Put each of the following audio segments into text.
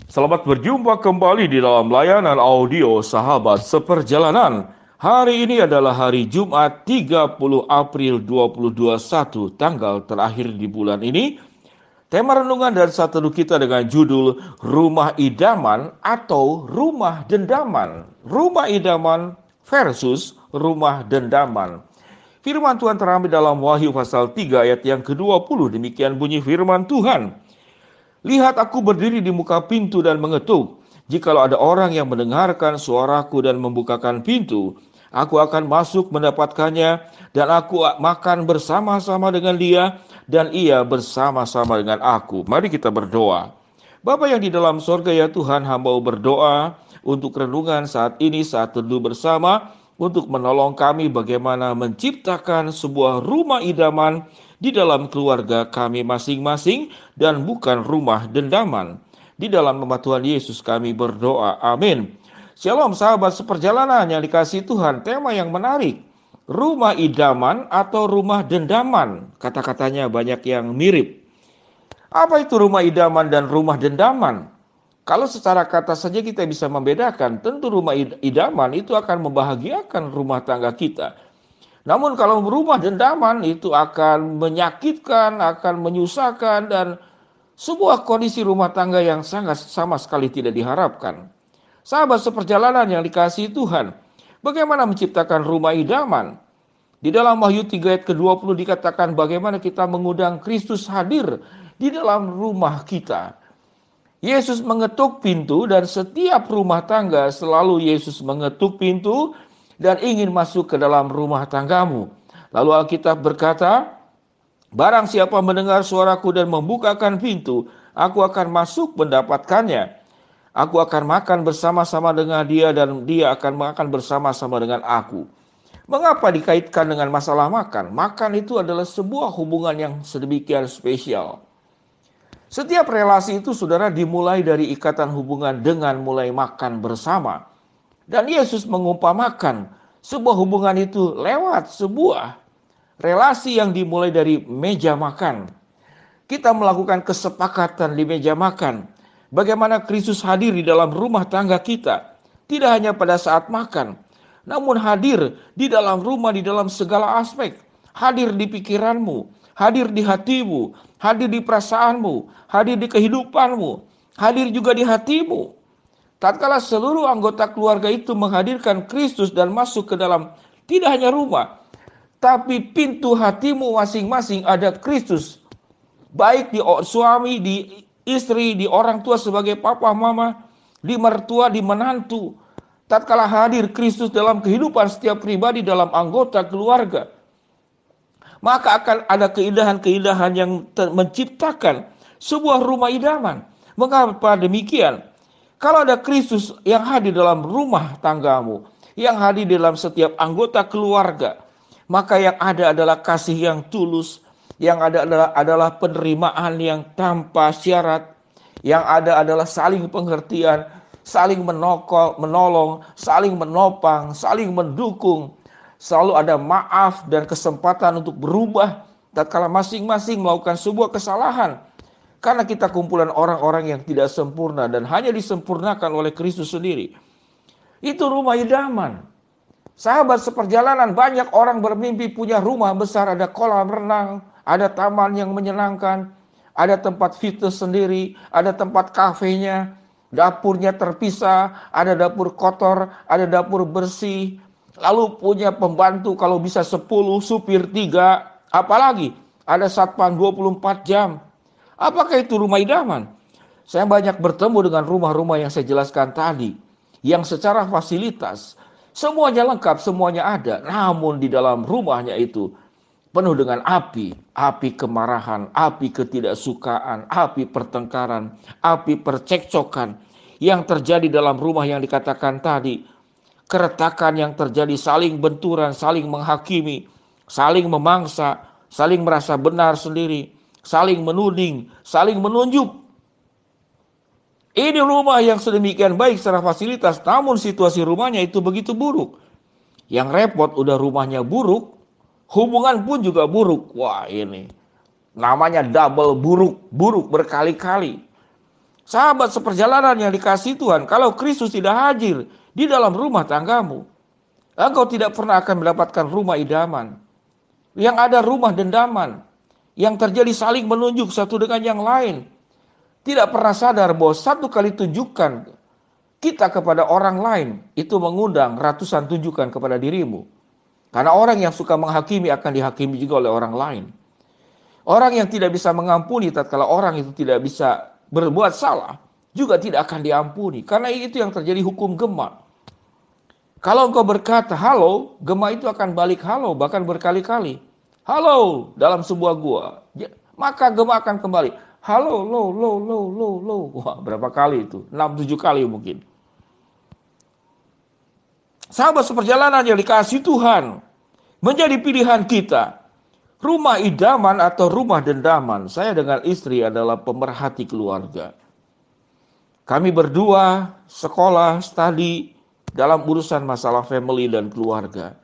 Selamat berjumpa kembali di dalam layanan audio Sahabat Seperjalanan. Hari ini adalah hari Jumat 30 April 2021, tanggal terakhir di bulan ini. Tema renungan dan saat teduh kita dengan judul Rumah Idaman atau Rumah Dendaman. Rumah Idaman versus Rumah Dendaman. Firman Tuhan terambil dalam Wahyu pasal 3 ayat yang ke-20. Demikian bunyi firman Tuhan. Lihat, aku berdiri di muka pintu dan mengetuk. Jikalau ada orang yang mendengarkan suaraku dan membukakan pintu, aku akan masuk mendapatkannya, dan aku makan bersama-sama dengan dia, dan ia bersama-sama dengan aku. Mari kita berdoa. Bapa yang di dalam sorga, ya Tuhan, hamba berdoa untuk renungan saat ini, saat teduh bersama, untuk menolong kami bagaimana menciptakan sebuah rumah idaman di dalam keluarga kami masing-masing dan bukan rumah dendaman. Di dalam nama Tuhan Yesus kami berdoa. Amin. Shalom sahabat seperjalanan yang dikasihi Tuhan. Tema yang menarik. Rumah idaman atau rumah dendaman. Kata-katanya banyak yang mirip. Apa itu rumah idaman dan rumah dendaman? Kalau secara kata saja kita bisa membedakan. Tentu rumah idaman itu akan membahagiakan rumah tangga kita. Namun kalau rumah dendaman itu akan menyakitkan, akan menyusahkan, dan sebuah kondisi rumah tangga yang sangat sama sekali tidak diharapkan. Sahabat seperjalanan yang dikasihi Tuhan, bagaimana menciptakan rumah idaman? Di dalam Wahyu 3 ayat ke-20 dikatakan bagaimana kita mengundang Kristus hadir di dalam rumah kita. Yesus mengetuk pintu dan setiap rumah tangga selalu Yesus mengetuk pintu dan ingin masuk ke dalam rumah tanggamu. Lalu Alkitab berkata, barang siapa mendengar suaraku dan membukakan pintu, aku akan masuk mendapatkannya. Aku akan makan bersama-sama dengan dia dan dia akan makan bersama-sama dengan aku. Mengapa dikaitkan dengan masalah makan? Makan itu adalah sebuah hubungan yang sedemikian spesial. Setiap relasi itu, saudara, dimulai dari ikatan hubungan dengan mulai makan bersama. Dan Yesus mengumpamakan sebuah hubungan itu lewat sebuah relasi yang dimulai dari meja makan. Kita melakukan kesepakatan di meja makan. Bagaimana Kristus hadir di dalam rumah tangga kita. Tidak hanya pada saat makan, namun hadir di dalam rumah, di dalam segala aspek. Hadir di pikiranmu, hadir di hatimu, hadir di perasaanmu, hadir di kehidupanmu, hadir juga di hatimu. Tatkala seluruh anggota keluarga itu menghadirkan Kristus dan masuk ke dalam tidak hanya rumah, tapi pintu hatimu masing-masing ada Kristus. Baik di suami, di istri, di orang tua sebagai papa, mama, di mertua, di menantu. Tatkala hadir Kristus dalam kehidupan setiap pribadi dalam anggota keluarga, maka akan ada keindahan-keindahan yang menciptakan sebuah rumah idaman. Mengapa demikian? Kalau ada Kristus yang hadir dalam rumah tanggamu, yang hadir dalam setiap anggota keluarga, maka yang ada adalah kasih yang tulus, yang ada adalah penerimaan yang tanpa syarat, yang ada adalah saling pengertian, saling menolong, saling menopang, saling mendukung. Selalu ada maaf dan kesempatan untuk berubah tatkala masing-masing melakukan sebuah kesalahan. Karena kita kumpulan orang-orang yang tidak sempurna dan hanya disempurnakan oleh Kristus sendiri. Itu rumah idaman. Sahabat seperjalanan, banyak orang bermimpi punya rumah besar, ada kolam renang, ada taman yang menyenangkan, ada tempat fitness sendiri, ada tempat kafenya, dapurnya terpisah, ada dapur kotor, ada dapur bersih, lalu punya pembantu kalau bisa 10, supir 3, apalagi ada satpam 24 jam. Apakah itu rumah idaman? Saya banyak bertemu dengan rumah-rumah yang saya jelaskan tadi, yang secara fasilitas semuanya lengkap, semuanya ada, namun di dalam rumahnya itu penuh dengan api kemarahan, api ketidaksukaan, api pertengkaran, api percekcokan yang terjadi dalam rumah yang dikatakan tadi. Keretakan yang terjadi, saling benturan, saling menghakimi, saling memangsa, saling merasa benar sendiri, saling menuding, saling menunjuk. Ini rumah yang sedemikian baik secara fasilitas, namun situasi rumahnya itu begitu buruk. Yang repot udah rumahnya buruk, hubungan pun juga buruk. Wah, ini namanya double buruk berkali-kali. Sahabat seperjalanan yang dikasihi Tuhan, kalau Kristus tidak hadir di dalam rumah tanggamu, engkau tidak pernah akan mendapatkan rumah idaman. Yang ada rumah dendaman, yang terjadi saling menunjuk satu dengan yang lain. Tidak pernah sadar bahwa satu kali tunjukkan kita kepada orang lain, itu mengundang ratusan tunjukkan kepada dirimu. Karena orang yang suka menghakimi akan dihakimi juga oleh orang lain. Orang yang tidak bisa mengampuni tatkala orang itu tidak bisa berbuat salah, juga tidak akan diampuni. Karena itu yang terjadi hukum gema. Kalau engkau berkata halo, gema itu akan balik halo, bahkan berkali-kali. Halo dalam sebuah gua, maka gema akan kembali. Halo, lo. Wah, berapa kali itu? 6-7 kali mungkin. Sahabat seperjalanan yang dikasihi Tuhan, menjadi pilihan kita. Rumah idaman atau rumah dendaman. Saya dengan istri adalah pemerhati keluarga. Kami berdua sekolah, studi dalam urusan masalah family dan keluarga.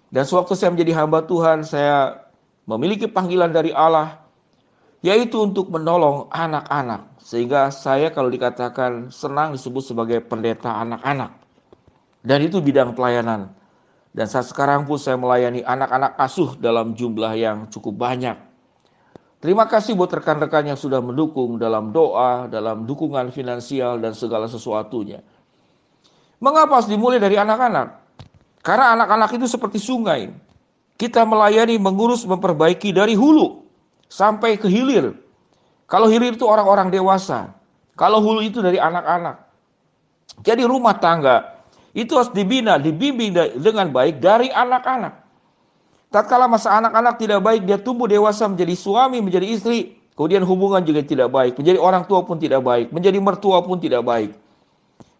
Dan sewaktu saya menjadi hamba Tuhan, saya memiliki panggilan dari Allah, yaitu untuk menolong anak-anak. Sehingga saya kalau dikatakan senang disebut sebagai pendeta anak-anak. Dan itu bidang pelayanan. Dan saat sekarang pun saya melayani anak-anak asuh dalam jumlah yang cukup banyak. Terima kasih buat rekan-rekan yang sudah mendukung dalam doa, dalam dukungan finansial dan segala sesuatunya. Mengapa harus dimulai dari anak-anak? Karena anak-anak itu seperti sungai. Kita melayani, mengurus, memperbaiki dari hulu sampai ke hilir. Kalau hilir itu orang-orang dewasa. Kalau hulu itu dari anak-anak. Jadi rumah tangga itu harus dibina, dibimbing dengan baik dari anak-anak. Tatkala masa anak-anak tidak baik, dia tumbuh dewasa menjadi suami, menjadi istri. Kemudian hubungan juga tidak baik. Menjadi orang tua pun tidak baik. Menjadi mertua pun tidak baik.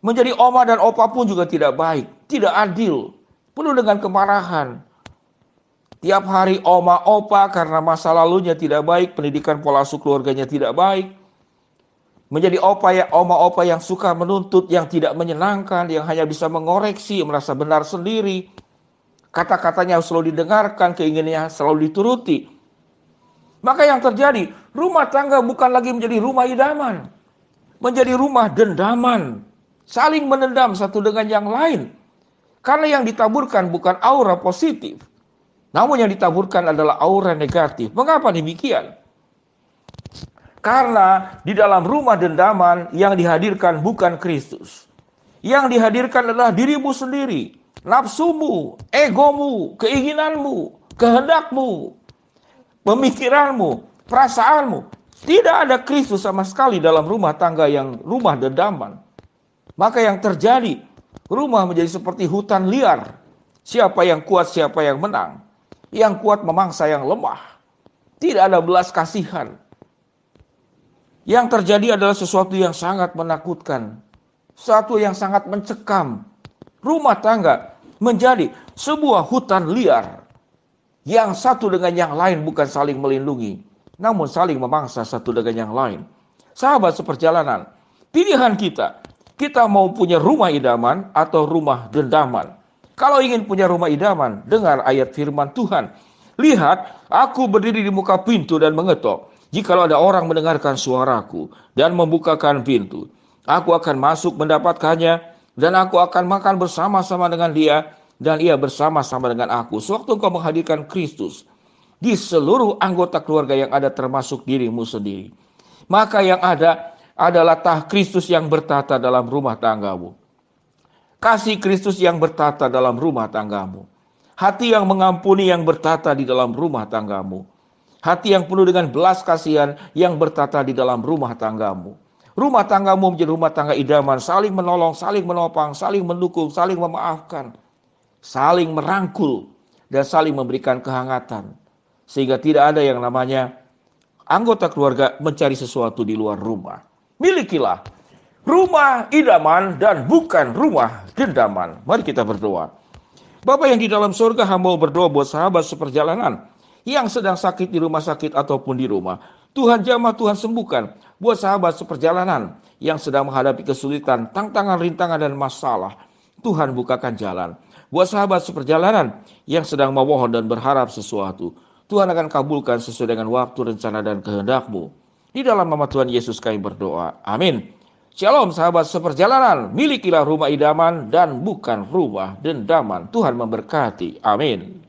Menjadi oma dan opa pun juga tidak baik. Tidak adil. Penuh dengan kemarahan. Tiap hari oma opa karena masa lalunya tidak baik. Pendidikan pola asuh keluarganya tidak baik. Menjadi oma opa yang suka menuntut, yang tidak menyenangkan, yang hanya bisa mengoreksi, merasa benar sendiri. Kata-katanya selalu didengarkan, keinginannya selalu dituruti. Maka yang terjadi, rumah tangga bukan lagi menjadi rumah idaman. Menjadi rumah dendaman. Saling menendam satu dengan yang lain. Karena yang ditaburkan bukan aura positif. Namun yang ditaburkan adalah aura negatif. Mengapa demikian? Karena di dalam rumah dendaman yang dihadirkan bukan Kristus. Yang dihadirkan adalah dirimu sendiri. Nafsumu, egomu, keinginanmu, kehendakmu, pemikiranmu, perasaanmu. Tidak ada Kristus sama sekali dalam rumah tangga yang rumah dendaman. Maka yang terjadi, rumah menjadi seperti hutan liar. Siapa yang kuat, siapa yang menang. Yang kuat memangsa yang lemah. Tidak ada belas kasihan. Yang terjadi adalah sesuatu yang sangat menakutkan. Sesuatu yang sangat mencekam. Rumah tangga menjadi sebuah hutan liar. Yang satu dengan yang lain bukan saling melindungi. Namun saling memangsa satu dengan yang lain. Sahabat seperjalanan, pilihan kita. Kita mau punya rumah idaman atau rumah dendaman. Kalau ingin punya rumah idaman, dengar ayat firman Tuhan. Lihat, aku berdiri di muka pintu dan mengetok. Jikalau ada orang mendengarkan suaraku dan membukakan pintu, aku akan masuk mendapatkannya dan aku akan makan bersama-sama dengan dia dan ia bersama-sama dengan aku. Sewaktu engkau menghadirkan Kristus di seluruh anggota keluarga yang ada termasuk dirimu sendiri, maka yang ada adalah tah Kristus yang bertata dalam rumah tanggamu. Kasih Kristus yang bertata dalam rumah tanggamu. Hati yang mengampuni yang bertata di dalam rumah tanggamu. Hati yang penuh dengan belas kasihan yang bertata di dalam rumah tanggamu. Rumah tanggamu menjadi rumah tangga idaman, saling menolong, saling menopang, saling mendukung, saling memaafkan, saling merangkul, dan saling memberikan kehangatan. Sehingga tidak ada yang namanya anggota keluarga mencari sesuatu di luar rumah. Milikilah rumah idaman dan bukan rumah dendaman. Mari kita berdoa. Bapa yang di dalam surga, hamba berdoa buat sahabat seperjalanan yang sedang sakit di rumah sakit ataupun di rumah. Tuhan jamah, Tuhan sembuhkan. Buat sahabat seperjalanan yang sedang menghadapi kesulitan, tantangan, rintangan, dan masalah, Tuhan bukakan jalan. Buat sahabat seperjalanan yang sedang memohon dan berharap sesuatu, Tuhan akan kabulkan sesuai dengan waktu, rencana, dan kehendak-Mu. Di dalam nama Tuhan Yesus kami berdoa. Amin. Shalom sahabat seperjalanan, milikilah rumah idaman dan bukan rumah dendaman. Tuhan memberkati. Amin.